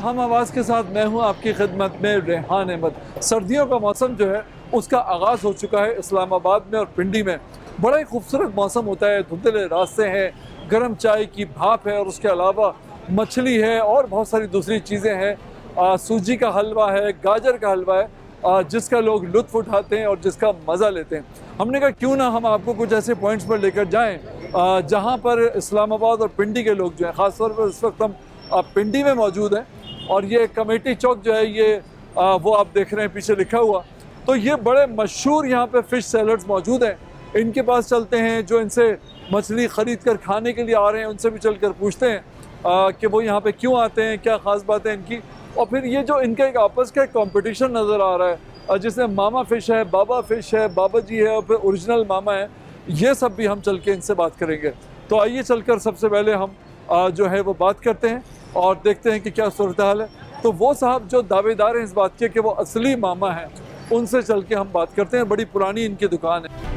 हम आवाज़ के साथ मैं हूं आपकी खिदमत में रेहान अहमद। सर्दियों का मौसम जो है उसका आगाज़ हो चुका है इस्लामाबाद में और पिंडी में। बड़ा ही खूबसूरत मौसम होता है, धुंधले रास्ते हैं, गर्म चाय की भाप है और उसके अलावा मछली है और बहुत सारी दूसरी चीज़ें हैं। सूजी का हलवा है, गाजर का हलवा है, जिसका लोग लुत्फ़ उठाते हैं और जिसका मज़ा लेते हैं। हमने कहा क्यों ना हम आपको कुछ ऐसे पॉइंट्स पर लेकर जाएँ जहाँ पर इस्लामाबाद और पिंडी के लोग जो हैं, ख़ासतौर पर इस वक्त हम पिंडी में मौजूद हैं और ये कमेटी चौक जो है ये वो आप देख रहे हैं पीछे लिखा हुआ। तो ये बड़े मशहूर यहाँ पे फ़िश सेलर्स मौजूद हैं। इनके पास चलते हैं, जो इनसे मछली ख़रीद कर खाने के लिए आ रहे हैं उनसे भी चल कर पूछते हैं कि वो यहाँ पे क्यों आते हैं, क्या ख़ास बात है इनकी। और फिर ये जो इनका एक आपस का कंपटीशन नज़र आ रहा है जिसमें मामा फ़िश है, बाबा फ़िश है, बाबा जी है और फिर ओरिजिनल मामा है, ये सब भी हम चल के इनसे बात करेंगे। तो आइए चलकर सबसे पहले हम जो है वो बात करते हैं और देखते हैं कि क्या सूरत हाल है। तो वो साहब जो दावेदार हैं इस बात के कि वो असली मामा हैं, उनसे चल के हम बात करते हैं। बड़ी पुरानी इनकी दुकान है।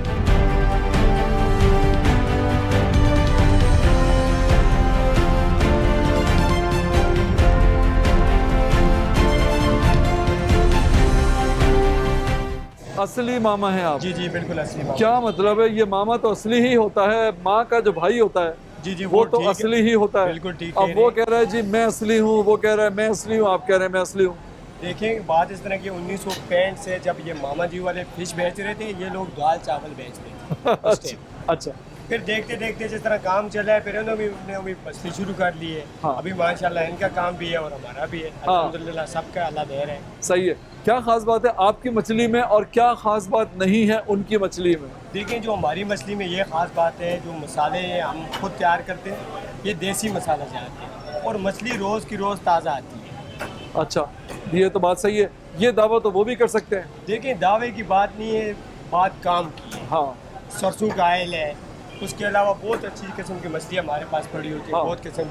असली मामा हैं आप? जी जी बिल्कुल असली मामा। क्या मतलब है? ये मामा तो असली ही होता है, माँ का जो भाई होता है जी जी वो तो असली ही होता है। बिल्कुल ठीक अब है। वो कह रहा है जी मैं असली हूँ, वो कह रहा है मैं असली हूँ, आप कह रहे हैं मैं असली हूँ। देखिए बात इस तरह की 1965 से जब ये मामा जी वाले फिश बेच रहे थे, ये लोग दाल चावल बेच रहे थे उस टाइम। अच्छा। फिर देखते देखते जिस तरह काम चला है, फिर उन्होंने भी मछली शुरू कर ली है। हाँ। अभी माशाल्लाह इनका काम भी है और हमारा भी है। हाँ। अल्हम्दुलिल्लाह सबका अल्लाह देर है। सही है। क्या खास बात है आपकी मछली में और क्या खास बात नहीं है उनकी मछली में? देखिए जो हमारी मछली में ये खास बात है, जो मसाले हम खुद तैयार करते हैं, ये देसी मसाला जाते हैं और मछली रोज़ की रोज़ ताज़ा आती है। अच्छा, ये तो बात सही है। ये दावा तो वो भी कर सकते हैं। देखिए दावे की बात नहीं है, बात काम की है। हाँ सरसों का आयल है, उसके अलावा बहुत अच्छी किस्म की मछली हमारे पास पड़ी होती है। हाँ। बहुत किस्म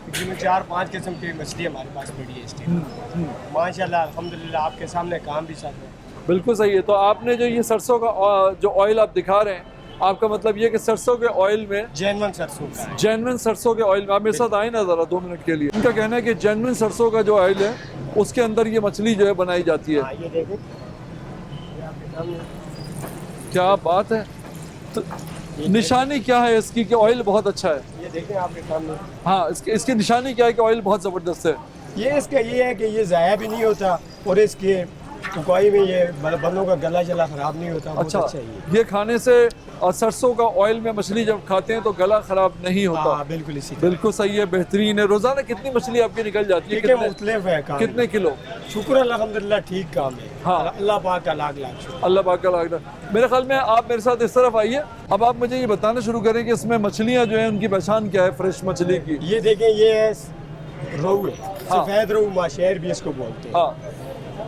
तकरीबन 4-5 किस्म की मछली हमारे पास पड़ी है इस टाइम। माशाल्लाह अल्हम्दुलिल्लाह आपके सामने काम भी साथ है। बिल्कुल सही है। तो आपने जो ये सरसों का जो ऑयल आप दिखा रहे हैं, आपका मतलब ये कि सरसों के ऑयल में, जेन्युइन सरसों का है। जेन्युइन सरसों के ऑयल में, आप मेरे साथ आए ना ज़रा 2 मिनट के लिए। इनका कहना है कि जेन्युइन सरसों का जो ऑयल है उसके अंदर ये मछली जो है बनाई जाती है। हाँ, ये देखो ये आपके सामने। क्या बात है। तो निशानी क्या है इसकी कि ऑयल बहुत अच्छा है? ये देखें आपके सामने। हाँ, इसकी निशानी क्या है कि ऑयल बहुत ज़बरदस्त है? ये इसका ये है कि ये ज़ाया भी नहीं होता और इसके टुकाई में ये बंदों का गला जला ख़राब नहीं होता। बहुत अच्छा, है ये खाने से सरसों का ऑयल में मछली जब खाते हैं तो गला ख़राब नहीं होता। हाँ, बिल्कुल इसी तरह। बिल्कुल सही है, बेहतरीन है। रोज़ाना कितनी मछली आपकी निकल जाती है? मुख्तलिफ है काम। कितने किलो? शुक्र अल्हम्दुलिल्लाह ठीक काम है। हाँ। अल्लाह पाक का लाख लाख शुक्र। अल्लाह पाक का लाख। मेरे ख्याल में आप मेरे साथ इस तरफ आइए। अब आप मुझे ये बताना शुरू करें कि इसमें मछलियाँ जो हैं उनकी पहचान क्या है फ्रेश मछली की? ये देखें ये है रोहू है, हाँ। सफ़ेद रोहू माशेर भी इसको बोलते हैं। हाँ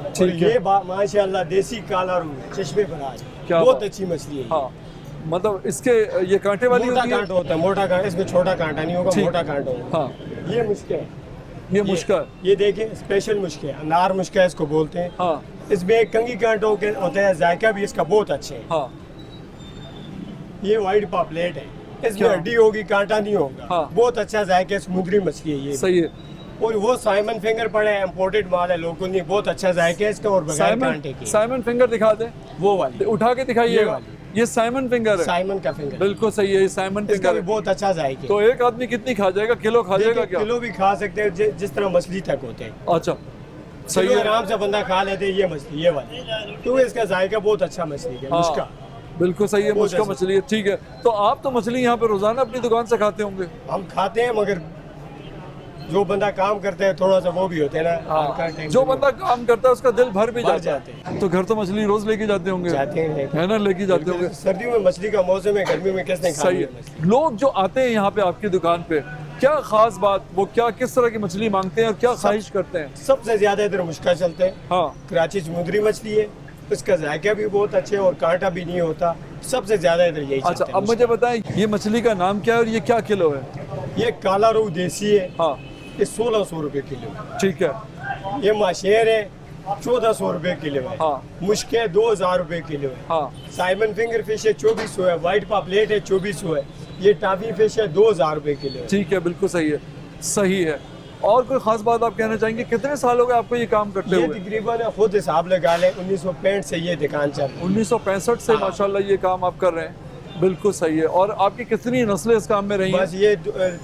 और ठीक है। ये माशाल्लाह देसी काला रोहू है, चश्मे पर आज क्या बहुत बात। अच्छी मछली है। हाँ, मतलब इसके ये कांटे वाली मोटा होती है? कांटा होता है, मोटा कांटा, इसमें छोटा कांटा नहीं होगा, ठीक। मोटा कांटा होगा। हाँ, ये मुश्किल है, ये मुश्किल है। ये देखें स्पेशल मुश्किल है, अनार मुश्किल इसको बोलते हैं। हाँ इसमें कंगी कांटों के होते हैं, जायका भी इसका बहुत अच्छे है। हाँ ये वाइट पापलेट है, इसमें क्या? हड्डी होगी, कांटा नहीं होगा। हाँ। बहुत अच्छा जायका, समुद्री मछली है ये। सही है। और वो साइमन फिंगर पड़े है, इम्पोर्टेड माल है, लोगों ने बहुत अच्छा जायका है इसका और बगैर कांटे की। साइमन फिंगर दिखा दें, वो वाली उठा के दिखाइए। ये वाली। ये साइमन फिंगर है? साइमन का फिंगर बिल्कुल सही है, ये साइमन इसका फिंगर भी है। बहुत अच्छा जायका तो एक आदमी कितनी खा जाएगा? किलो खा जाएगा है। क्या? किलो भी खा सकते हैं, जिस तरह मछली तक होते हैं। अच्छा सही किलो है। आराम से बंदा खा लेते हैं ये मछली, ये वाली, क्योंकि इसका जायका बहुत अच्छा मछली है। हाँ, मुश्का बिल्कुल सही है, बहुत मुश्का ऐसा। मछली है। ठीक है, तो आप तो मछली यहाँ पे रोजाना अपनी दुकान से खाते होंगे? हम खाते हैं, मगर जो बंदा काम करता है थोड़ा सा वो भी होते हैं ना। हाँ, हल्का टेंशन जो बंदा काम करता है उसका दिल भर भी भर जाता जाते है। तो घर तो मछली रोज लेके जाते होंगे? जाते हैं लेके। है ना, लेके जाते होंगे। सर्दियों में मछली का मौसम है, गर्मी में किसने सही खानी है। है मछली? लोग जो आते हैं यहाँ पे आपकी दुकान पे, क्या खास बात, वो क्या किस तरह की मछली मांगते हैं और क्या ख्वाहिश करते हैं? सबसे ज्यादा इधर मुश्का चलते हैं। हाँ कराची समुद्री मछली है, इसका जायका भी बहुत अच्छे और कांटा भी नहीं होता। सबसे ज्यादा इधर यही अच्छा, चलता है अब मुझे बताएं ये मछली का नाम क्या है और ये क्या किलो है? ये काला रोहू देसी है, हाँ ये 1600 रुपए किलो है। ठीक है। ये माशेर है, 1400 रुपए किलो है। हाँ। मुश्के 2000 रुपए किलो है। हाँ साइमन फिंगर फिश है 2400 है, व्हाइट पापलेट है 2400 है, ये टाफी फिश है 2000 रुपए किलो है। ठीक है, बिल्कुल सही है, सही है। और कोई खास बात आप कहना चाहेंगे? कितने साल हो गए आपको ये काम करते ये हुए? तकरीबन खुद हिसाब लगा लें 1965 से ये दुकान चल रही है। 1965 से हाँ। माशाल्लाह ये काम आप कर रहे हैं, बिल्कुल सही है। और आपकी कितनी नस्लें इस काम में रही हैं? बस ये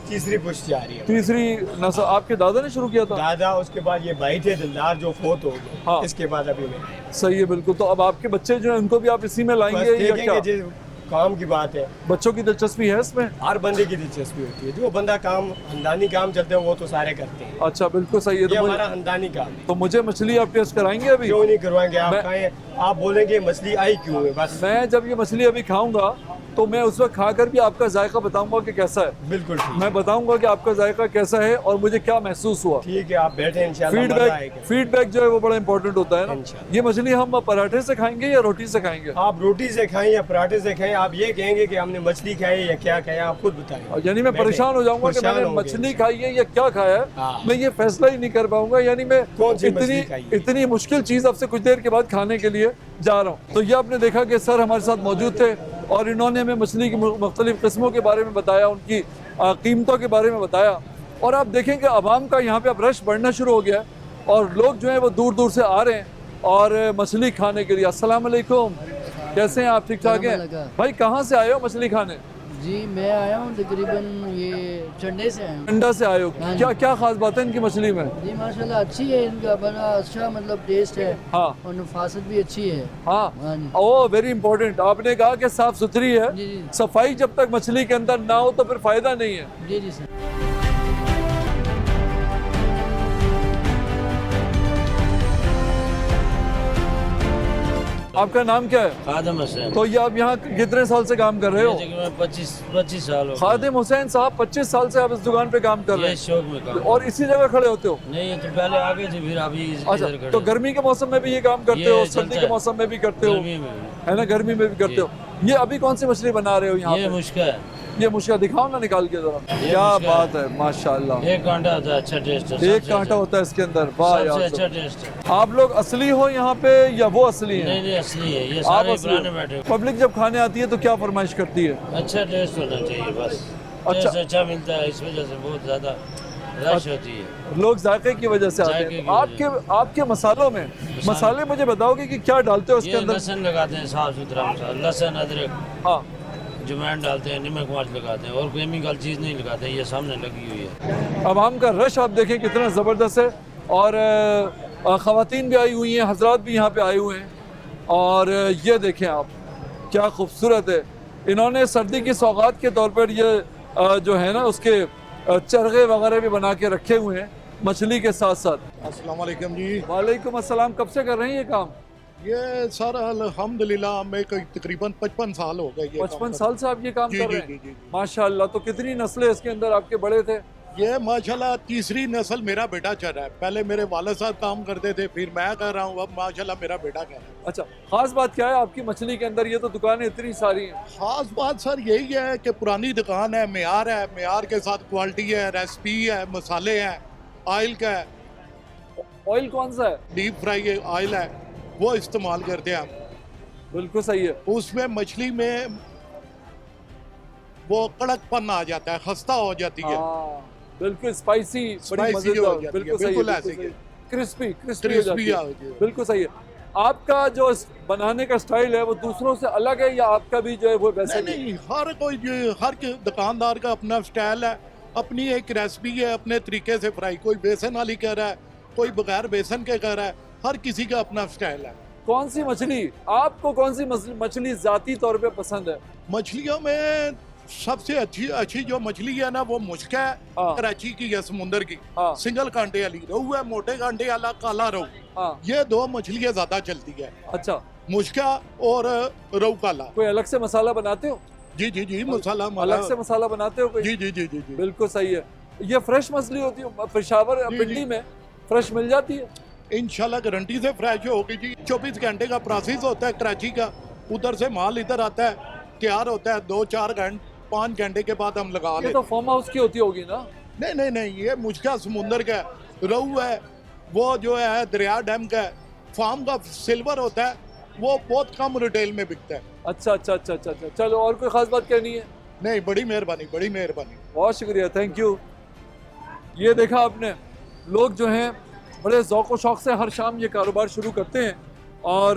तीसरी पुश्त जा रही है। तीसरी नस्ल आपके दादा ने शुरू किया था? दादा, उसके बाद ये भाई थे दिलदार जो फोत हो गए। हाँ। इसके बाद अभी मैं सही है, बिल्कुल। तो अब आपके बच्चे जो हैं उनको भी आप इसी में बस लाएंगे या क्या? देखेंगे जिस काम की बात है, बच्चों की दिलचस्पी है इसमें? हर बंदे की दिलचस्पी होती है। जो बंदा काम खानदानी काम चलते हैं वो तो सारे करते हैं। अच्छा, बिल्कुल सही है। ये तो हमारा मुझे, खानदानी काम है। तो मुझे मछली आप टेस्ट कराएंगे अभी? क्यों नहीं करवाएंगे? आप मैं- खाएं, आप बोलेंगे मछली आई क्यों है, बस मैं जब ये मछली अभी खाऊंगा तो मैं उस वक्त खाकर भी आपका जायका बताऊंगा कि कैसा है। बिल्कुल ठीक मैं बताऊंगा कि आपका जायका कैसा है और मुझे क्या महसूस हुआ। ठीक है। आप बैठे इंशाल्लाह, मजा फीडबैक आएगा। फीडबैक जो है वो बड़ा इंपॉर्टेंट होता है ना। इंशाल्लाह। ये मछली हम पराठे से खाएंगे या रोटी से खाएंगे? आप रोटी से खाएं या पराठे से खाएं, आप ये कहेंगे कि हमने मछली खाई या क्या खाया, आप खुद बताएं। यानी मैं परेशान हो जाऊंगा कि मैंने मछली खाई है या क्या खाया है। हाँ। मैं ये फैसला ही नहीं कर पाऊंगा। यानी मैं कौन सी मछली खाई है? इतनी मुश्किल चीज अब से कुछ देर के बाद खाने के लिए जा रहा हूँ। तो ये आपने देखा कि सर हमारे साथ मौजूद थे और इन्होंने हमें मछली की मुख्तलिफ किस्मों के बारे में बताया, उनकी कीमतों के बारे में बताया। और आप देखें कि आवाम का यहाँ पे अब रश बढ़ना शुरू हो गया है और लोग जो है वो दूर दूर से आ रहे हैं और मछली खाने के लिए। अस्सलाम वालेकुम, कैसे हैं आप? ठीक ठाक हैं भाई? कहाँ से आए हो मछली खाने? जी मैं आया हूँ तकरीबन ये चंडे से आया हूँ। अंडा से आए हो? हाँ जी। क्या क्या खास बात है इनकी मछली में? जी माशाल्लाह अच्छी है, इनका बड़ा अच्छा मतलब टेस्ट है हाँ और नफासत भी अच्छी है। हाँ, हाँ जी। ओ वेरी इंपॉर्टेंट। आपने कहा कि साफ सुथरी है। जी जी सफाई जब तक मछली के अंदर ना हो तो फिर फायदा नहीं है। जी जी सर। आपका नाम क्या है? खादिम हुसैन। तो ये आप यहाँ कितने साल से काम कर रहे हो? ये जगह में 25 साल हो गए। खादिम हुसैन साहब 25 साल से आप इस दुकान पे काम कर रहे ये शौक में काम हैं और इसी जगह खड़े होते हो? नहीं, ये तो पहले आगे थे, फिर अभी इधर अच्छा, खड़े। तो गर्मी के मौसम में भी ये काम करते ये हो, चलता सर्दी के है। मौसम में भी करते हो, गर्मी में भी। है ना? गर्मी में भी करते हो। ये अभी कौन सी मछली बना रहे हो यहाँ ये पे? मुश्किल है। ये मुश्किल दिखाओ ना, निकाल के जरा। ये क्या मुश्किल बात है, माशाल्लाह। एक कांटा होता है, अच्छा टेस्ट है। एक कांटा होता है इसके अंदर। वाह सबसे यार, अच्छा टेस्ट है। आप लोग असली हो यहाँ पे या वो असली नहीं हैं? नहीं, असली है ये, आप सारे असली पुराने हो। बैठे। पब्लिक जब खाने आती है तो क्या फरमाइश करती है? अच्छा टेस्ट होना चाहिए बस। अच्छा। टेस्ट अच्छा मिलता है, इस वजह से बहुत ज्यादा रश होती है। लोग जायके की वजह से आते जायके हैं। की वजह आपके मसालों में मसाले मुझे बताओगे कि क्या डालते हो इसके ये अंदर? लहसुन लगाते हैं, साफ सुथरा मसाला, लहसुन अदरक हाँ, जुमैन डालते हैं, नमक मिर्च लगाते हैं और केमिकल चीज़ नहीं लगाते। ये सामने लगी हुई है। आवाम का रश आप देखें कितना ज़बरदस्त है और ख़वातीन भी आई हुई हैं, हजरात भी यहाँ पे आए हुए हैं। और ये देखें आप, क्या खूबसूरत है। इन्होंने सर्दी की सौगात के तौर पर ये जो है ना उसके चरगे वगैरह भी बना के रखे हुए हैं मछली के साथ साथ। अस्सलाम वालेकुम जी। वालेकुम अस्सलाम। कब से कर रहे हैं ये काम? ये सर अल्हम्दुलिल्लाह मैं तकरीबन 55 साल हो गए ये 55 साल से आप ये काम जी, कर जी, रहे हैं? जी, जी, जी। माशाल्लाह। तो कितनी नस्लें इसके अंदर आपके बड़े थे? ये माशाल्लाह तीसरी नस्ल मेरा बेटा चल रहा है। पहले मेरे वाले साहब काम करते थे, फिर मैं कर रहा हूँ, अब माशाल्लाह मेरा बेटा कर रहा है। अच्छा, खास बात क्या है आपकी मछली के अंदर? ये तो दुकानें इतनी सारी हैं। खास बात सर यही है कि पुरानी दुकान है, मेयार के साथ क्वालिटी है, रेसिपी है, मसाले हैं, ऑयल का है, ऑयल कौन सा है? डीप फ्राई ऑयल है, वो इस्तेमाल करते हैं हम। बिल्कुल सही है। उसमें मछली में वो कड़कपन आ जाता है, खस्ता हो जाती है। हाँ, बिल्कुल स्पाइसी, बड़ी स्पाइसी हो मजेदार। जाती है, बिल्कुल सही है, बिल्कुल बिल्कुल ऐसे सही ही। है। क्रिस्पी हो क्रिस्पी जाती आ है। जाती है। बिल्कुल सही है। आपका जो बनाने का स्टाइल है वो दूसरों से अलग है या आपका भी जो है वो वैसा नहीं ही है? नहीं, हर दुकानदार का अपना स्टाइल है, अपनी एक रेसिपी है, अपने तरीके से फ्राई। कोई बेसन वाली कर रहा है, कोई बगैर बेसन के कर रहा है, हर किसी का अपना स्टाइल है। कौन सी मछली आपको, कौन सी मछली जाती तौर पे पसंद है? मछलियों में सबसे अच्छी जो मछली है ना वो मुश्का है, हाँ। कराची की है, समुंदर की, हाँ। सिंगल कांटे वाली रोहू है, मोटे कांटे वाला काला रोहू। हाँ। ये दो मछलियाँ ज्यादा चलती है, अच्छा, मुश्का और रोहू काला। कोई अलग से मसाला बनाते हो? जी जी जी, मसाला अलग से मसाला बनाते हो कोई? जी जी जी जी जी। बिल्कुल सही है। ये फ्रेश मछली होती है पेशावर जी, पिंडी जी। में फ्रेश मिल जाती है? इंशाल्लाह गारंटी से फ्रेश होगी जी। 24 घंटे का प्रोसेस होता है कराची का, उधर से माल इधर आता है, तैयार होता है 2-4 घंटे 5 घंटे के बाद हम लगा ये लेते तो फार्म हाउस की होती होगी ना? नहीं नहीं नहीं, ये मुश्का समुंदर का है। रोहू है वो जो है दरिया डैम का है। फार्म का सिल्वर होता है, वो बहुत कम रिटेल में बिकता है। अच्छा अच्छा अच्छा अच्छा अच्छा। चलो, और कोई खास बात कहनी है? नहीं, बड़ी मेहरबानी, बड़ी मेहरबानी। बहुत शुक्रिया, थैंक यू। ये देखा आपने, लोग जो हैं बड़े ज़ौक़ व शौक़ से हर शाम ये कारोबार शुरू करते हैं और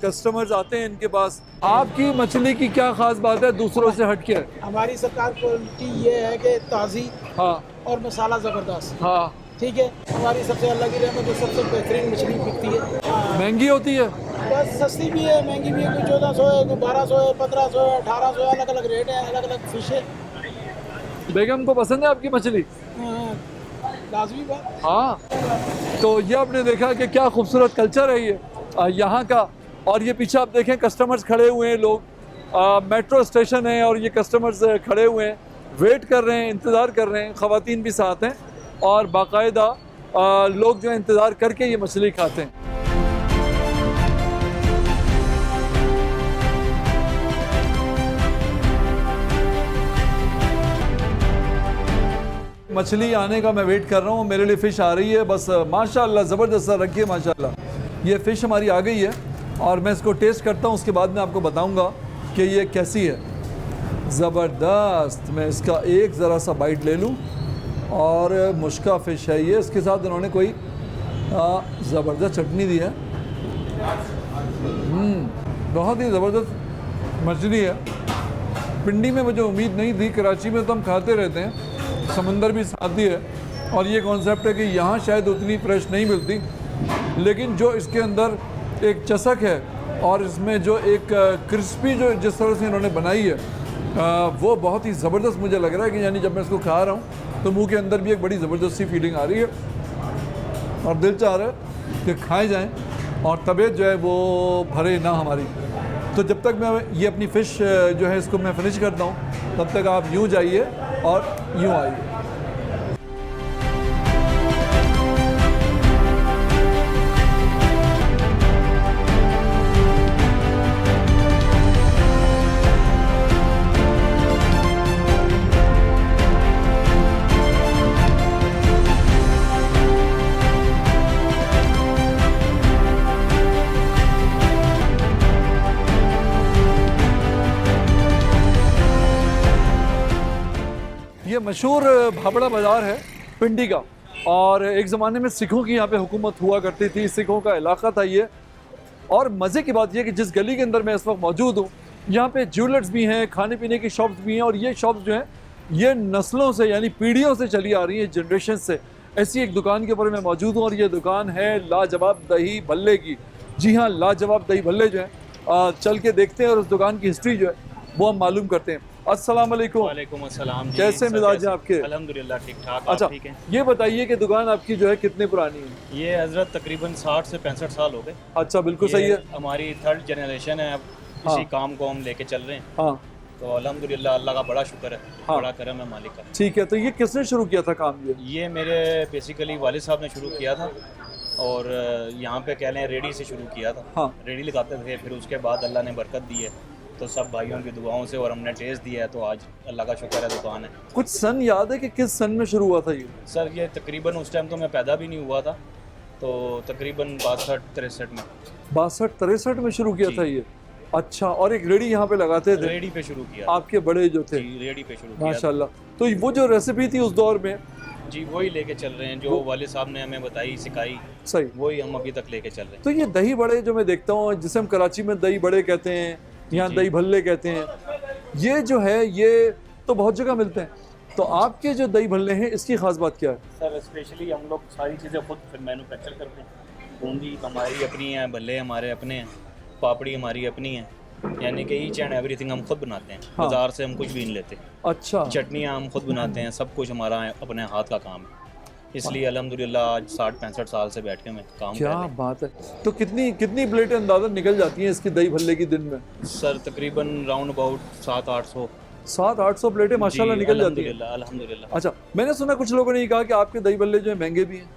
कस्टमर्स आते हैं इनके पास। आपकी मछली की क्या ख़ास बात है दूसरों से हट के? हमारी सरकार क्वालिटी ये है कि ताज़ी हाँ और मसाला ज़बरदस्त, हाँ। ठीक है। हमारी सबसे अल्लाह की रहमत है, सबसे बेहतरीन मछली बिकती है। हाँ, महंगी होती है? बस सस्ती भी है, महंगी भी है। कोई 1400 है, कोई 1200 है, 1500 है, 1800 है, अलग अलग रेट है, अलग अलग फिश है। बेगम को पसंद है आपकी मछली? हाँ, लाजमी बात। हाँ। तो ये आपने देखा कि क्या खूबसूरत कल्चर है ये यहाँ का। और ये पीछे आप देखें कस्टमर्स खड़े हुए हैं, लोग मेट्रो स्टेशन है और ये कस्टमर्स खड़े हुए हैं, वेट कर रहे हैं, इंतज़ार कर रहे हैं। ख़वातीन भी साथ हैं और बाकायदा लोग जो है इंतज़ार करके ये मछली खाते हैं। मछली आने का मैं वेट कर रहा हूँ, मेरे लिए फ़िश आ रही है बस। माशाल्लाह ज़बरदस्त रखिए माशाल्लाह। ये फ़िश हमारी आ गई है और मैं इसको टेस्ट करता हूँ, उसके बाद मैं आपको बताऊँगा कि ये कैसी है। ज़बरदस्त। मैं इसका एक ज़रा सा बाइट ले लूँ और मुश्का फ़िश है ये। इसके साथ इन्होंने कोई ज़बरदस्त चटनी दी है। बहुत ही ज़बरदस्त मछली है। पिंडी में मुझे उम्मीद नहीं थी, कराची में तो हम खाते रहते हैं, समंदर भी साथ ही है और ये कॉन्सेप्ट है कि यहाँ शायद उतनी फ्रेश नहीं मिलती, लेकिन जो इसके अंदर एक चसक है और इसमें जो एक क्रिस्पी जो जिस तरह से इन्होंने बनाई है वो बहुत ही ज़बरदस्त मुझे लग रहा है कि यानी जब मैं इसको खा रहा हूँ तो मुंह के अंदर भी एक बड़ी ज़बरदस्त सी फीलिंग आ रही है और दिल चाह रहा है कि खाए जाएँ और तबीयत जो है वो भरे ना हमारी। तो जब तक मैं ये अपनी फ़िश जो है इसको मैं फिनिश करता हूँ तब तक आप यूँ जाइए और यूँ आइए। ये मशहूर भाबड़ा बाज़ार है पिंडी का और एक ज़माने में सिखों की यहाँ पे हुकूमत हुआ करती थी, सिखों का इलाका था ये। और मज़े की बात यह कि जिस गली के अंदर मैं इस वक्त मौजूद हूँ यहाँ पे ज्वेलर्स भी हैं, खाने पीने की शॉप्स भी हैं और ये शॉप्स जो हैं ये नस्लों से यानी पीढ़ियों से चली आ रही है, जनरेशन से। ऐसी एक दुकान के ऊपर मैं मौजूद हूँ और ये दुकान है लाजवाब दही भल्ले की। जी हाँ, लाजवाब दही भल्ले जो हैं चल के देखते हैं और उस दुकान की हिस्ट्री जो है वो हम मालूम करते हैं। अस्सलाम वालेकुम। वालेकुम अस्सलाम जी। कैसे मिजाज हैं आपके? अल्हम्दुलिल्लाह ठीक ठाक। अच्छा, आप ठीक हैं? ये बताइए कि दुकान आपकी जो है कितने पुरानी है? ये हजरत तकरीबन 60 से 65 साल हो गए। अच्छा, बिल्कुल सही है। हमारी 3rd जनरेशन है, अब हाँ। इसी काम को हम लेके चल रहे हैं। हाँ तो अल्हम्दुलिल्लाह अल्लाह का बड़ा शुक्र है, हाँ। बड़ा करम है मालिक का। ठीक है। तो ये किसने शुरू किया था काम? ये मेरे बेसिकली वालिद साहब ने शुरू किया था और यहाँ पे कह लें रेडी से शुरू किया था। हाँ। रेडी लगाते थे, फिर उसके बाद अल्लाह ने बरकत दी है तो सब भाइयों की दुआओं से और हमने टेस्ट दिया है तो आज अल्लाह का शुक्र है दुकान है। कुछ सन याद है कि किस सन में शुरू हुआ था ये? सर ये तकरीबन उस टाइम तो मैं पैदा भी नहीं हुआ था, तो तकरीबन 62-63 में। 62-63 में शुरू किया जी। था ये? अच्छा। और एक रेडी यहाँ पे लगाते थे? रेडी पे शुरू किया आपके बड़े जो थे? जी, रेडी पे शुरू किया। माशाल्लाह। तो वो जो रेसिपी थी उस दौर में जी वही लेके चल रहे हैं, जो वालिद साहब ने हमें बताई सिखाई सही, वही हम अभी तक लेके चल रहे हैं। तो ये दही बड़े जो मैं देखता हूँ, जिसे हम कराची में दही बड़े कहते हैं, यहाँ जी। दही भल्ले कहते हैं, ये जो है ये तो बहुत जगह मिलते हैं, तो आपके जो दही भल्ले हैं इसकी खास बात क्या है? सर स्पेशली हम लोग सारी चीज़ें खुद फिर मैन्युफैक्चर करते हैं। बूंदी हमारी अपनी है, भल्ले हमारे अपने हैं, पापड़ी हमारी अपनी है, यानी कि ईच एंड एवरीथिंग हम खुद बनाते हैं। हाँ। बाजार से हम कुछ भी नहीं लेते। अच्छा। चटनियाँ हम खुद बनाते हैं, सब कुछ हमारा अपने हाथ का काम है, इसलिए अल्हम्दुलिल्लाह आज 60-65 साल से बैठ के मैं काम क्या कर रहा हूँ। बात है। तो कितनी कितनी प्लेटें अंदाज़ा निकल जाती हैं इसकी दही भल्ले की दिन में? सर तकरीबन राउंड अबाउट 700-800। 700-800 प्लेटें माशाल्लाह निकल जाती हैं। अल्हम्दुलिल्लाह अल्हम्दुलिल्लाह। अच्छा, मैंने सुना कुछ लोगों ने ये कहा कि आपके दही भल्ले जो है महंगे भी हैं।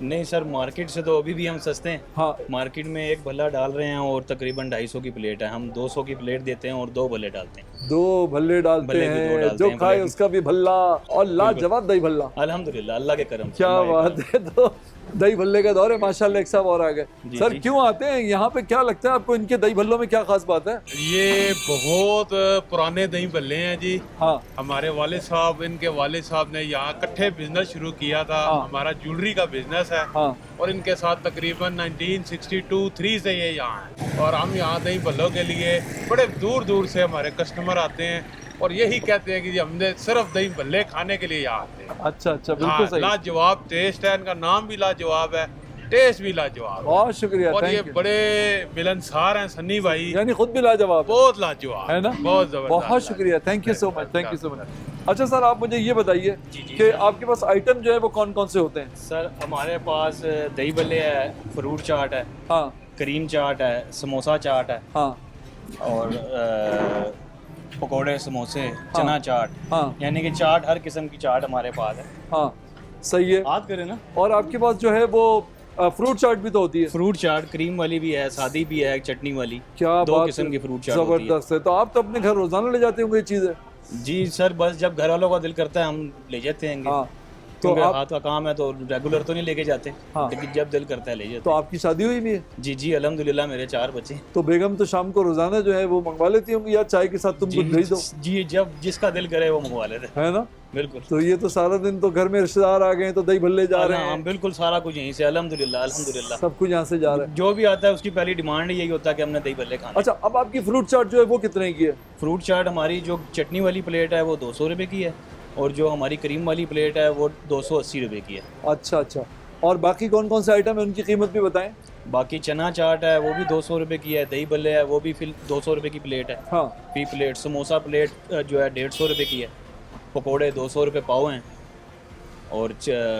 नहीं सर, मार्केट से तो अभी भी हम सस्ते हैं। हाँ मार्केट में एक भल्ला डाल रहे हैं और तकरीबन 250 की प्लेट है, हम 200 की प्लेट देते हैं और 2 भल्ले डालते हैं। 2 भल्ले डालते भल्ले भी 2 हैं, डालते जो हैं, खाए भल्ले भी। उसका भी भल्ला, और लाजवाब दही भल्ला। अल्हम्दुलिल्लाह, अल्लाह के करम से। क्या अल्लाह के बात है। तो दही भल्ले का दौर है माशाल्लाह, एक साहब और आ गए। जी, सर जी। क्यों आते हैं यहाँ पे, क्या लगता है आपको इनके दही भल्लों में क्या खास बात है? ये बहुत पुराने दही भल्ले हैं जी। हाँ हमारे वालिद साहब, इनके वालिद साहब ने यहाँ इकट्ठे बिजनेस शुरू किया था। हाँ। हमारा ज्वेलरी का बिजनेस है हाँ और इनके साथ तकरीबन 1962-3 से ये यहाँ है। और हम यहाँ दही भल्लों के लिए बड़े दूर दूर से हमारे कस्टमर आते हैं और यही कहते हैं कि जी हमने सिर्फ दही भल्ले खाने के लिए यहाँ आते हैं। अच्छा अच्छा, बिल्कुल हाँ, सही। लाजवाब टेस्ट है, इनका नाम भी लाजवाब है, टेस्ट भी लाजवाब है। बहुत शुक्रिया, और ये थैंक यू। बड़े मिलनसार हैं सन्नी भाई, यानी खुद भी लाजवाब है। बहुत लाजवाब है ना? बहुत जबरदस्त। बहुत शुक्रिया, thank you so much, thank you so much. अच्छा सर, आप मुझे ये बताइए जी, जी, कि आपके पास आइटम जो है वो कौन कौन से होते हैं? सर हमारे पास दही भल्ले है, फ्रूट चाट है, हाँ करीम चाट है, समोसा चाट है हाँ और पकोड़े, समोसे, चना चाट, हाँ यानी कि चाट, हर किस्म की चाट हमारे पास है। हाँ, सही है। बात करें ना, और आपके पास जो है वो फ्रूट चाट भी तो होती है? फ्रूट चाट क्रीम वाली भी है, सादी भी है, चटनी वाली, क्या 2 बात किस्म है। की फ्रूट चाट होती है। जबरदस्त है। तो आप तो अपने घर रोजाना ले जाते होंगे ये चीजें? जी सर, बस जब घर वालों का दिल करता है हम ले जाते हैं। हाँ तो क्योंकि आप, हाथ का काम है तो रेगुलर तो नहीं लेके जाते, हाँ। लेकिन जब दिल करता है ले जाते तो आपकी शादी हुई भी है? हैं। जी जी, अल्हम्दुलिल्लाह, मेरे 4 बच्चे हैं। तो बेगम तो शाम को रोजाना जो है वो मंगवा लेती होंगी, या चाय के साथ तुम कुछ भेज दो? जी, जब जिसका दिल करे वो मंगवा लेते हैं। है ना? बिल्कुल। तो ये तो सारा दिन तो घर में रिश्तेदार आ गए हैं तो दही भल्ले जा रहे हाँ, हैं, बिल्कुल, सारा कुछ यहीं से, अल्हम्दुलिल्लाह अल्हम्दुलिल्लाह। सब कुछ यहाँ से जा रहा है। जो भी आता है उसकी पहली डिमांड यही होता है कि हमने दही भल्ले खाने। अच्छा, अब आपकी फ्रूट चाट जो है वो कितने की है? फ्रूट चाट हमारी जो चटनी वाली प्लेट है वो 200 रुपये की है और जो हमारी क्रीम वाली प्लेट है वो 280 रुपये की है। अच्छा अच्छा, और बाकी कौन कौन से आइटम है उनकी कीमत भी बताएं। बाकी चना चाट है वो भी 200 रुपये की है, दही भल्ले है वो भी फिर 200 रुपये की प्लेट है, हाँ फी प्लेट। समोसा प्लेट जो है 150 रुपये की है, पकोड़े 200 रुपये पाव हैं और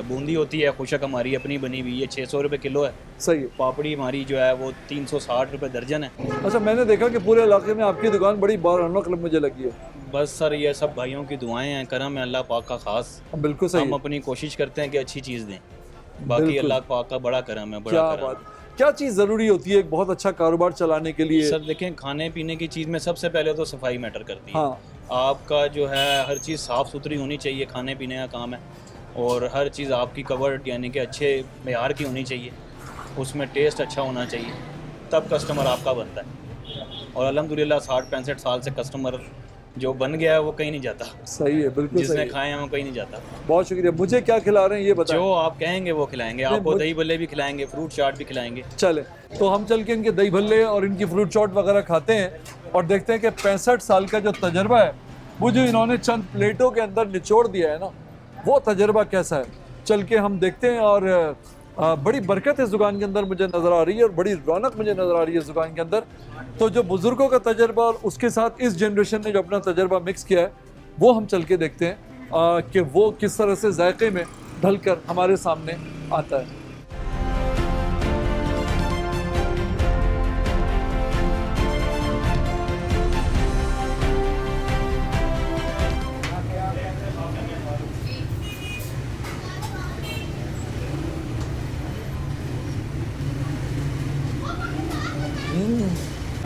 बूंदी होती है खुशक हमारी अपनी बनी हुई, ये 600 रुपये किलो है। सही है। पापड़ी हमारी जो है वो 360 रुपये दर्जन है। अच्छा, मैंने देखा कि पूरे इलाके में आपकी दुकान बड़ी रौनक मुझे लगी है। बस सर, ये सब भाइयों की दुआएं हैं, करम है अल्लाह पाक का खास। बिल्कुल सही हम है। अपनी कोशिश करते हैं कि अच्छी चीज़ दें, बाकी बिल्कुल। अल्लाह पाक का बड़ा करम है, बड़ा क्या करम है। बात, क्या चीज़ ज़रूरी होती है एक बहुत अच्छा कारोबार चलाने के लिए? सर देखें, खाने पीने की चीज़ में सबसे पहले तो सफाई मैटर करती है। हाँ आपका जो है हर चीज़ साफ़ सुथरी होनी चाहिए, खाने पीने का काम है, और हर चीज़ आपकी कवर्ड यानी कि अच्छे मेयार की होनी चाहिए, उसमें टेस्ट अच्छा होना चाहिए, तब कस्टमर आपका बनता है। और अल्हम्दुलिल्लाह 60-65 साल से कस्टमर जो बन गया है वो कहीं नहीं जाता, सही है, बिल्कुल सही जिसने है। खाए हैं वो कहीं नहीं जाता। बहुत शुक्रिया। मुझे क्या खिला रहे हैं ये बताएं। जो आप कहेंगे वो खिलाएंगे, आपको दही भल्ले भी खिलाएंगे, फ्रूट चाट भी खिलाएंगे। चले तो हम चल के इनके दही भल्ले और इनकी फ्रूट चाट वगैरह खाते हैं और देखते हैं कि 65 साल का जो तजर्बा है वो जो इन्होंने चंद प्लेटों के अंदर निचोड़ दिया है ना, वो तजर्बा कैसा है। चल के हम देखते हैं। और बड़ी बरकत है इस दुकान के अंदर मुझे नज़र आ रही है और बड़ी रौनक मुझे नज़र आ रही है इस दुकान के अंदर। तो जो बुज़ुर्गों का तजर्बा और उसके साथ इस जनरेशन ने जो अपना तजर्बा मिक्स किया है वो हम चल के देखते हैं कि वो किस तरह से जायके में ढलकर हमारे सामने आता है।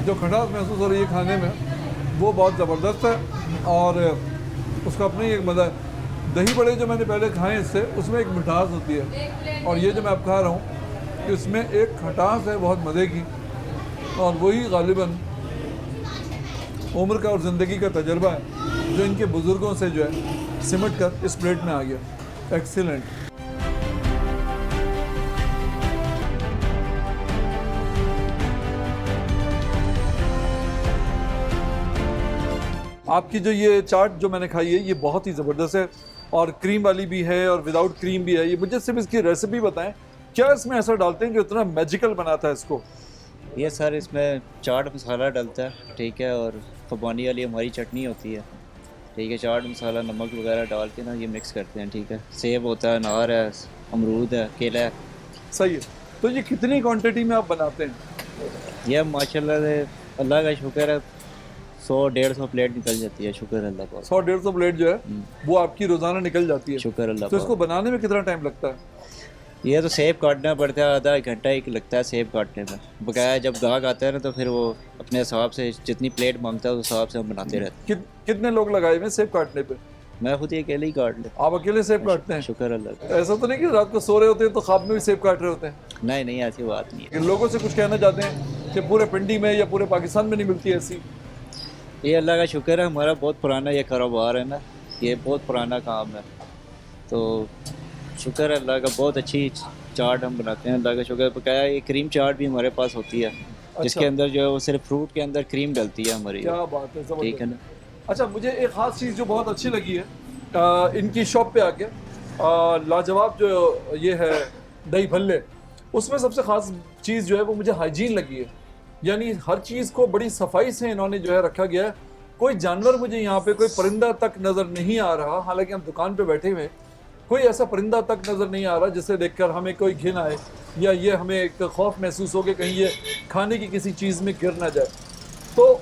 जो खटास महसूस हो रही है खाने में वो बहुत ज़बरदस्त है और उसका अपना ही एक मज़ा है। दही बड़े जो मैंने पहले खाए इससे, उसमें एक मिठास होती है और ये जो मैं अब खा रहा हूँ इसमें एक खटास है बहुत मज़े की, और वही गालिबन उम्र का और ज़िंदगी का तजर्बा है जो इनके बुज़ुर्गों से जो है सिमट कर इस प्लेट में आ गया। एक्सीलेंट। आपकी जो ये चाट जो मैंने खाई है ये बहुत ही ज़बरदस्त है, और क्रीम वाली भी है और विदाउट क्रीम भी है। ये मुझे सिर्फ इसकी रेसिपी बताएं, क्या इसमें ऐसा डालते हैं जो इतना मैजिकल बनाता है इसको? ये सर इसमें चाट मसाला डलता है, ठीक है, और खुबानी वाली हमारी चटनी होती है, ठीक है। चाट मसाला नमक वगैरह डाल के ना ये मिक्स करते हैं, ठीक है। सेब होता है, अनार है, अमरूद है, केला है। सही है। तो ये कितनी क्वांटिटी में आप बनाते हैं? यह माशाल्लाह से अल्लाह का शुक्र है 100-150 प्लेट निकल जाती है, शुक्र अल्लाह का। 100-150 प्लेट जो है वो आपकी रोज़ाना निकल जाती है। शुक्र अल्लाह तो का। इसको बनाने में कितना टाइम लगता है? ये तो सेब काटना पड़ता है, आधा घंटा एक लगता है सेब काटने में। बकाया जब गाहक आता है ना तो फिर वो अपने हिसाब से जितनी प्लेट मांगता है उस हिसाब से हम बनाते रहते हैं। कितने लोग लगाए हुए सेब काटने पे? मैं खुद ही अकेले ही काट लेता आप अकेले सेब काटते हैं? हूँ, शुक्र अल्लाह का। ऐसा तो नहीं कि रात को सो रहे होते हैं तो ख्वाब में भी सेब काट रहे होते हैं? नहीं नहीं, ऐसी बात नहीं है। इन लोगों से कुछ कहना चाहते हैं कि पूरे पिंडी में या पूरे पाकिस्तान में नहीं मिलती ऐसी? ये अल्लाह का शुक्र है, हमारा बहुत पुराना ये कारोबार है ना, ये बहुत पुराना काम है, तो शुक्र है अल्लाह का। बहुत अच्छी चाट हम बनाते हैं, अल्लाह का शुक्र। बकाया ये क्रीम चाट भी हमारे पास होती है, जिसके अंदर जो है वो सिर्फ फ्रूट के अंदर क्रीम डलती है हमारी। क्या बात है, ठीक है ना। अच्छा, मुझे एक ख़ास चीज़ जो बहुत अच्छी लगी है इनकी शॉप पे आके, लाजवाब जो ये है दही भल्ले, उसमें सबसे ख़ास चीज़ जो है वो मुझे हाइजीन लगी है। यानी हर चीज़ को बड़ी सफाई से इन्होंने जो है रखा गया है। कोई जानवर मुझे यहाँ पे, कोई परिंदा तक नज़र नहीं आ रहा। हालांकि हम दुकान पे बैठे हुए, कोई ऐसा परिंदा तक नज़र नहीं आ रहा जिसे देखकर हमें कोई घिन आए या ये हमें एक खौफ महसूस हो कि कहीं ये खाने की किसी चीज़ में गिर ना जाए। तो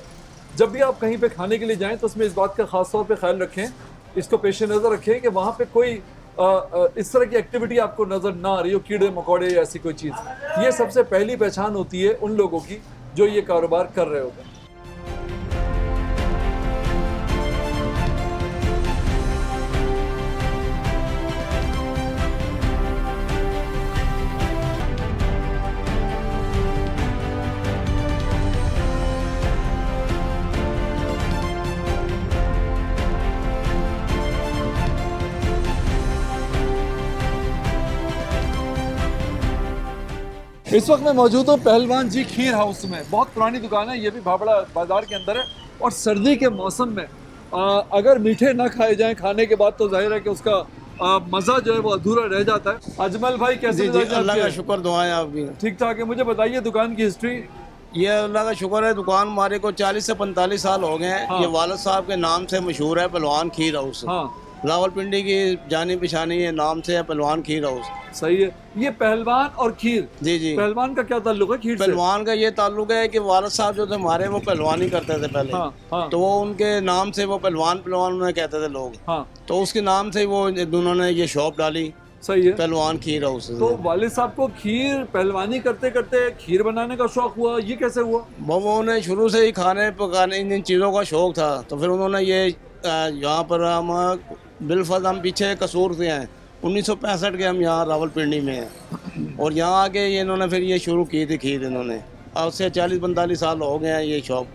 जब भी आप कहीं पे खाने के लिए जाएं तो उसमें इस बात का ख़ास तौर पे ख्याल रखें, इसको पेश नज़र रखें कि वहाँ पे कोई इस तरह की एक्टिविटी आपको नज़र ना आ रही हो, कीड़े मकोड़े या ऐसी कोई चीज़। ये सबसे पहली पहचान होती है उन लोगों की जो ये कारोबार कर रहे होते हैं। इस वक्त मैं मौजूद हूँ पहलवान जी खीर हाउस में। बहुत पुरानी दुकान है, ये भी भाबड़ा बाजार के अंदर है। और सर्दी के मौसम में अगर मीठे ना खाए जाएं खाने के बाद तो जाहिर है कि उसका मज़ा जो है वो अधूरा रह जाता है। अजमल भाई कैसे? अल्लाह का शुक्र, दुआएं आप भी ठीक ठाक है। मुझे बताइए दुकान की हिस्ट्री। ये अल्लाह का शुक्र है, दुकान हमारे को 40 से 45 साल हो गए हैं। हाँ। ये वालिद साहब के नाम से मशहूर है, पहलवान खीर हाउस। हाँ, रावलपिंडी की जानी पहचानी ये नाम से है, पहलवान खीर हाउस। सही है। ये पहलवान और खीर, जी जी। पहलवान का क्या ताल्लुक है खीर से? पहलवान का ये ताल्लुक है कि वालिद साहब जो थे हमारे, वो पहलवानी करते थे पहले। हाँ, हाँ। तो वो उनके नाम से वो पहलवान उन्हें कहते थे लोग। हाँ, तो उसके नाम से वो उन्होंने ये शॉप डाली, सही है। पहलवान खीर हाउस। तो वालिद साहब को खीर पहलवानी करते करते खीर बनाने का शौक हुआ, ये कैसे हुआ? वो उन्हें शुरू से ही खाने पकाने इन चीज़ों का शौक था। तो फिर उन्होंने ये यहाँ पर हम बिलफर्ज हम पीछे कसूर से हैं, 1965 के हम यहाँ रावलपिंडी में हैं। और यहाँ आके ये इन्होंने फिर ये शुरू की थी खीर। इन्होंने आज से 40-45 साल हो गए हैं ये शॉप।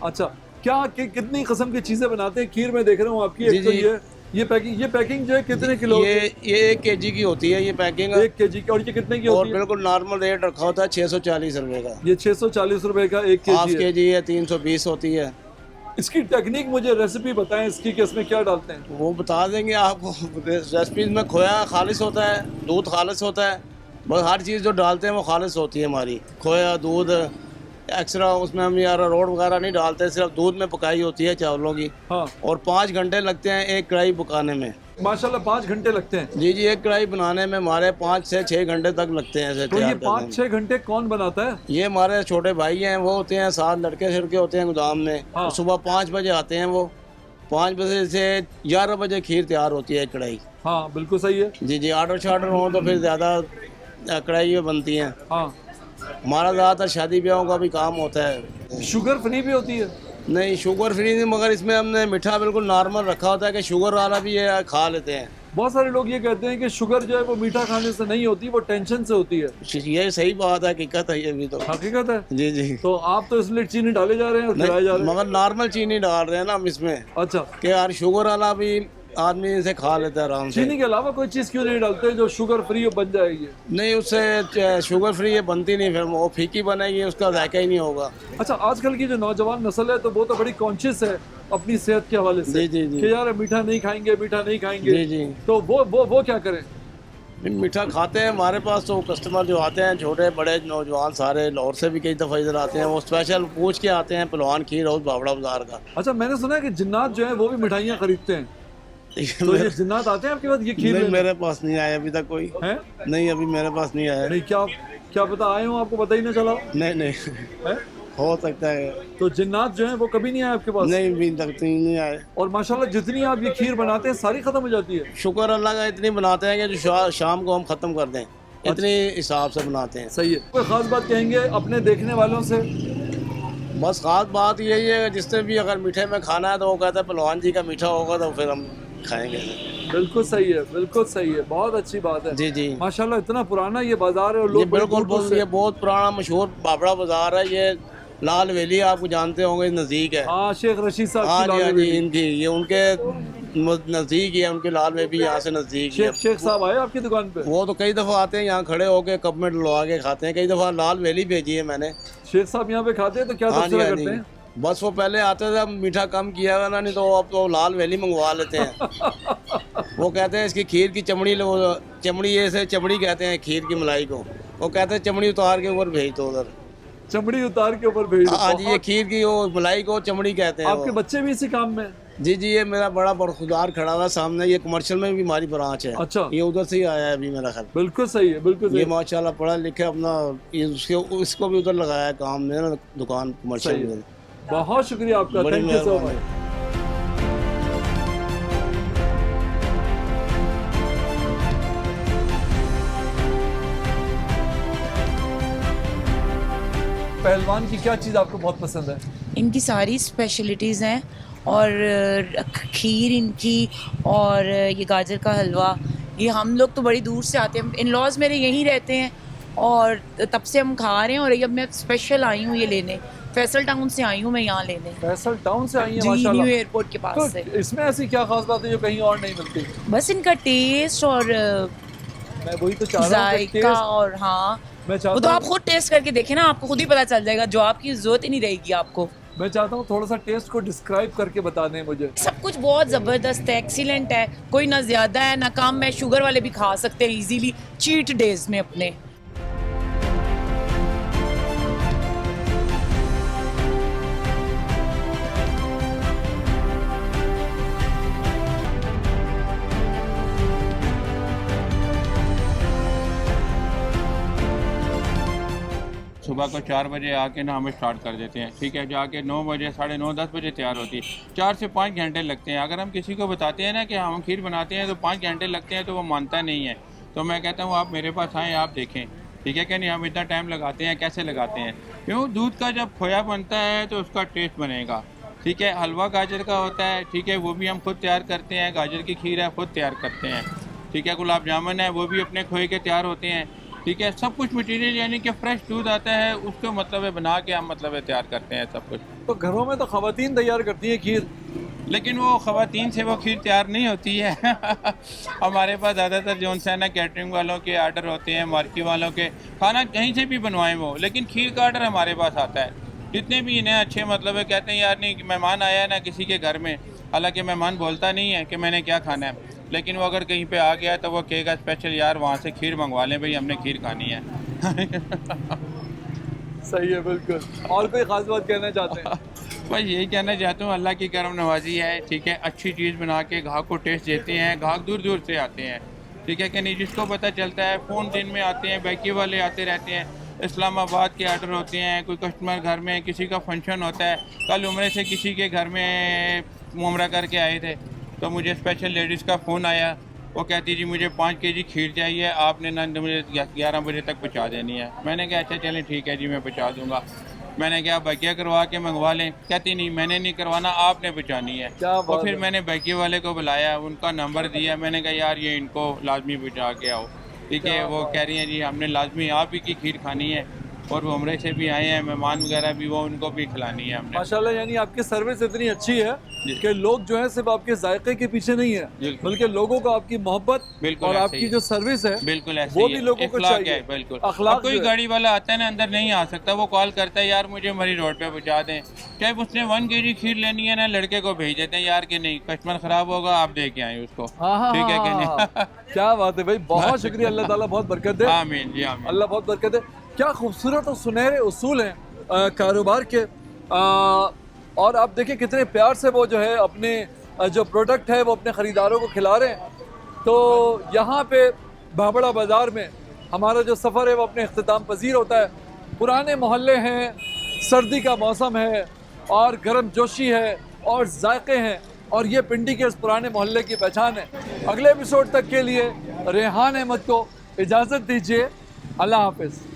अच्छा, क्या कितनी किस्म की चीज़ें बनाते हैं खीर में? देख रहा हूँ आपकी एक तो ये पैकिंग जो है कितने किलो? ये 1 kg की होती है ये पैकिंग। 1 kg की। और ये कितने की और होती है? बिल्कुल नॉर्मल रेट रखा होता है 640 रुपये का। ये 640 रुपए का 1 हाफ kg है। kg है 320 होती है। इसकी टेक्निक मुझे रेसिपी बताएं इसकी कि इसमें क्या डालते हैं? वो बता देंगे आपको। रेसिपीज में खोया खालिश होता है, दूध खालिश होता है, बस हर चीज़ जो डालते हैं वो खालिश होती है हमारी। खोया, दूध, एक्स्ट्रा उसमें हम यार रोड वगैरह नहीं डालते, सिर्फ दूध में पकाई होती है चावलों की। हाँ। और 5 घंटे लगते हैं एक कढ़ाई पकाने में। माशाल्लाह 5 घंटे लगते हैं? जी जी, एक कढ़ाई बनाने में हमारे 5 से 6 घंटे तक लगते हैं ऐसे। तो ये 5-6 घंटे कौन बनाता है? ये हमारे छोटे भाई हैं, वो होते हैं 7 लड़के छिड़के होते हैं गोदाम में। हाँ। सुबह 5 बजे आते हैं वो, 5 बजे से 11 बजे खीर तैयार होती है कढ़ाई। हाँ बिल्कुल सही है। जी जी, ऑर्डर शार्डर हो तो फिर ज़्यादा कढ़ाई में बनती हैं। हाँ। हमारा ज़्यादातर शादी ब्याहों का भी काम होता है। शुगर फ्री भी होती है? नहीं, शुगर फ्री नहीं, मगर इसमें हमने मीठा बिल्कुल नॉर्मल रखा होता है कि शुगर वाला भी ये खा लेते हैं। बहुत सारे लोग ये कहते हैं कि शुगर जो है वो मीठा खाने से नहीं होती, वो टेंशन से होती है। ये सही बात है, हकीकत है ये भी। तो हकीकत है। जी जी। तो आप तो इसलिए चीनी डाले जा रहे हैं और खिलाए जा रहे हैं? मगर नॉर्मल चीनी डाल रहे हैं ना हम इसमें। अच्छा। कि यार शुगर वाला भी आदमी इसे खा लेता है आराम से। चीनी के अलावा कोई चीज़ क्यों नहीं डालते जो शुगर फ्री बन जाएगी? नहीं, उससे शुगर फ्री ये बनती नहीं, फिर वो फीकी बनेगी, उसका जायका ही नहीं होगा। अच्छा, आजकल की जो नौजवान नस्ल है तो वो तो बड़ी कॉन्शियस है अपनी सेहत के हवाले से। जी जी जी। कि यार मीठा नहीं खाएंगे, मीठा नहीं खाएंगे। जी जी। तो वो क्या करें? मीठा खाते हैं। हमारे पास तो कस्टमर जो आते हैं, छोटे बड़े नौजवान सारे, लाहौर से भी कई दफ़ा इधर आते हैं, वो स्पेशल पूछ के आते हैं पहलवान खीर हाउस भावड़ा बाजार का। अच्छा, मैंने सुना है कि जिन्नात जो है वो भी मिठाइयाँ खरीदते हैं। तो ये जिन्नात आते हैं आपके पास ये खीर? नहीं, मेरे पास नहीं आया अभी तक कोई है। नहीं, अभी मेरे पास नहीं आया। नहीं, क्या पता आए हो, आपको पता ही ना चला? नहीं नहीं है? हो सकता है। तो जिन्नात जो है वो कभी नहीं आए आपके पास? नहीं, अभी तक तो नहीं आए। और माशाल्लाह जितनी आप ये खीर बनाते हैं सारी खत्म हो जाती है? शुक्र अल्लाह का, इतनी बनाते हैं कि जो शाम को हम ख़त्म कर दें। इतनी हिसाब से बनाते हैं। सही है। कोई ख़ास बात कहेंगे अपने देखने वालों से? बस खास बात यही है कि जिससे भी अगर मीठे में खाना है तो वो कहता है पहलवान जी का मीठा होगा तो फिर हम खाएंगे। बिल्कुल सही है, बिल्कुल सही है, बहुत अच्छी बात है। जी जी माशाल्लाह इतना पुराना ये बाजार है और ये लोग बड़े बिल्कुल दूर-दूर से- ये बहुत पुराना मशहूर बाबड़ा बाजार है। ये लाल वैली आपको जानते होंगे, नज़दीक है। हाँ, शेख रशीद साहब हाँ की जी हाँ लाल जी, हवेली। इनकी ये उनके नज़दीक ही है, उनके लाल में भी यहाँ से नज़दीक ही है। शेख साहब आए आपकी दुकान पे? वो तो कई दफ़ा आते हैं यहाँ खड़े होके कप में डलवा के खाते हैं। कई दफ़ा लाल वैली भेजी है मैंने। शेख साहब यहाँ पे खाते हैं तो क्या हाँ जी तबसरा हाँ करते जी, हैं? बस वो पहले आते थे, अब मीठा कम किया हुआ ना, नहीं तो अब तो लाल वैली मंगवा लेते हैं। वो कहते हैं इसकी खीर की चमड़ी लो, चमड़ी ये से चमड़ी कहते हैं खीर की मलाई को। वो कहते हैं चमड़ी उतार के ऊपर भेज दो उधर। चमड़ी उतार के ऊपर भेज दो। हाँ जी, ये खीर की वो मलाई को चमड़ी कहते हैं। आपके वो। बच्चे भी इसी काम में? जी जी, ये मेरा बड़ा बरखुदार खड़ा हुआ है सामने। ये कमर्शियल में भी हमारी ब्रांच है। अच्छा। ये उधर से ही आया है अभी मेरा ख्याल। बिल्कुल सही है, बिल्कुल सही ये है। माशाल्लाह पढ़ा लिखा अपना ये उसको भी उधर लगाया है काम में ना, दुकान कमर्शियल सही है। में। बहुत शुक्रिया आपका, बड़ी थैंक यू सो मेहरबानी। मच। पहलवान की क्या चीज़ आपको बहुत पसंद है? इनकी सारी स्पेशलिटीज़ हैं और खीर इनकी और ये गाजर का हलवा, ये हम लोग तो बड़ी दूर से आते हैं। इन लॉज मेरे यहीं रहते हैं और तब से हम खा रहे हैं। और अब मैं स्पेशल आई हूँ ये लेने, फैसल टाउन से आई हूँ मैं यहाँ लेने। फैसल टाउन से आई है जी, माशाल्लाह। न्यू एयरपोर्ट के पास से। तो इसमें ऐसी क्या खास बात है जो कहीं और नहीं मिलती? बस इनका टेस्ट और मैं वही तो चाह रहा हूँ कि जायका, टेस्ट- और हाँ मैं वो चाहता तो हूँ आप खुद टेस्ट करके देखें ना, आपको खुद ही पता चल जाएगा, जो आपकी जरूरत ही नहीं रहेगी आपको। मैं चाहता हूँ थोड़ा सा टेस्ट को डिस्क्राइब करके बता दें मुझे। सब कुछ बहुत ज़बरदस्त है, एक्सीलेंट है, कोई ना ज़्यादा है ना कम है। शुगर वाले भी खा सकते हैं इजीली चीट डेज में अपने। सुबह को 4 बजे आके ना हम स्टार्ट कर देते हैं, ठीक है। जाके 9 बजे, 9:30, 10 बजे तैयार होती है। 4 से 5 घंटे लगते हैं। अगर हम किसी को बताते हैं ना कि हम खीर बनाते हैं तो 5 घंटे लगते हैं तो वो मानता नहीं है। तो मैं कहता हूँ आप मेरे पास आएँ, आप देखें, ठीक है कि नहीं, हम इतना टाइम लगाते हैं, कैसे लगाते हैं। क्यों? दूध का जब खोया बनता है तो उसका टेस्ट बनेगा, ठीक है। हलवा गाजर का होता है, ठीक है, वो भी हम खुद तैयार करते हैं। गाजर की खीर है, खुद तैयार करते हैं, ठीक है। गुलाब जामुन है, वो भी अपने खोए के तैयार होते हैं, ठीक है। सब कुछ मटेरियल यानी कि फ्रेश दूध आता है, उसको मतलब है बना के हम मतलब है तैयार करते हैं सब कुछ। तो घरों में तो खवातीन तैयार करती हैं खीर, लेकिन वो खवातीन से वो खीर तैयार नहीं होती है। हमारे पास ज़्यादातर जो है ना कैटरिंग वालों के आर्डर होते हैं, मार्की वालों के, खाना कहीं से भी बनवाएं वो, लेकिन खीर का आर्डर हमारे पास आता है। जितने भी इन्हें अच्छे मतलब है कहते हैं यार नहीं मेहमान आया है ना किसी के घर में, हालांकि मेहमान बोलता नहीं है कि मैंने क्या खाना है, लेकिन वो अगर कहीं पे आ गया तो वो कहेगा स्पेशल यार वहाँ से खीर मंगवा लें भाई, हमने खीर खानी है। सही है, बिल्कुल। और कोई खास बात कहना चाहते हैं? बस यही कहना चाहता हूँ, अल्लाह की करम नवाजी है, ठीक है। अच्छी चीज़ बना के ग्राहक को टेस्ट देते हैं। ग्राहक दूर दूर से आते हैं, ठीक है कि नहीं, जिसको पता चलता है। फ़ोन दिन में आते हैं, बैकी वाले आते रहते हैं, इस्लामाबाद के आर्डर होते हैं, कोई कस्टमर घर में किसी का फंक्शन होता है। कल उम्रे से किसी के घर में उम्रा करके आए थे तो मुझे स्पेशल लेडीज़ का फ़ोन आया, वो कहती जी मुझे 5 केजी खीर चाहिए, आपने ना मुझे 11 बजे तक पहुँचा देनी है। मैंने कहा अच्छा चलें ठीक है जी, मैं पहुँचा दूँगा। मैंने कहा बैकिया करवा के मंगवा लें, कहती नहीं मैंने नहीं करवाना, आपने पहुँचानी है। तो फिर मैंने बैकिए वाले को बुलाया, उनका नंबर दिया, मैंने कहा यार ये इनको लाजमी पहुँचा के आओ, ठीक है। वो कह रही हैं जी हमने लाजमी आप ही की खीर खानी है, और वो उम्रे से भी आए हैं मेहमान वगैरह भी, वो उनको भी खिलानी है हमने। माशाल्लाह, यानी आपकी सर्विस इतनी अच्छी है कि लोग जो है सिर्फ आपके जायके के पीछे नहीं है, बल्कि लोगों को आपकी मोहब्बत और आपकी जो सर्विस है बिल्कुल ऐसे वो ही भी है। लोगों को अखलाक चाहिए। है, बिल्कुल। अखलाक अब कोई जो है। गाड़ी वाला आता है ना अंदर नहीं आ सकता, वो कॉल करता है यार मुझे मरी रोड पे पहुंचा दें, चाहे उसने 1 केजी खीर लेनी है ना, लड़के को भेज देते हैं यार कि नहीं कस्टमर खराब होगा आप दे के आए उसको, ठीक है कि नहीं। क्या बात है भाई, बहुत शुक्रिया, अल्लाह ताला बहुत बरकत दे। आमीन जी आमीन। अल्लाह बहुत बरकत दे। क्या खूबसूरत और सुनहरे उसूल हैं कारोबार के, और आप देखिए कितने प्यार से वो जो है अपने जो प्रोडक्ट है वो अपने ख़रीदारों को खिला रहे हैं। तो यहाँ पे भाबड़ा बाज़ार में हमारा जो सफ़र है वो अपने अख्तिताम पजीर होता है। पुराने मोहल्ले हैं, सर्दी का मौसम है और गर्म जोशी है और जायके हैं, और ये पिंडी के इस पुराने मोहल्ले की पहचान है। अगले एपिसोड तक के लिए रेहान अहमद को इजाज़त दीजिए, अल्लाह हाफिज़।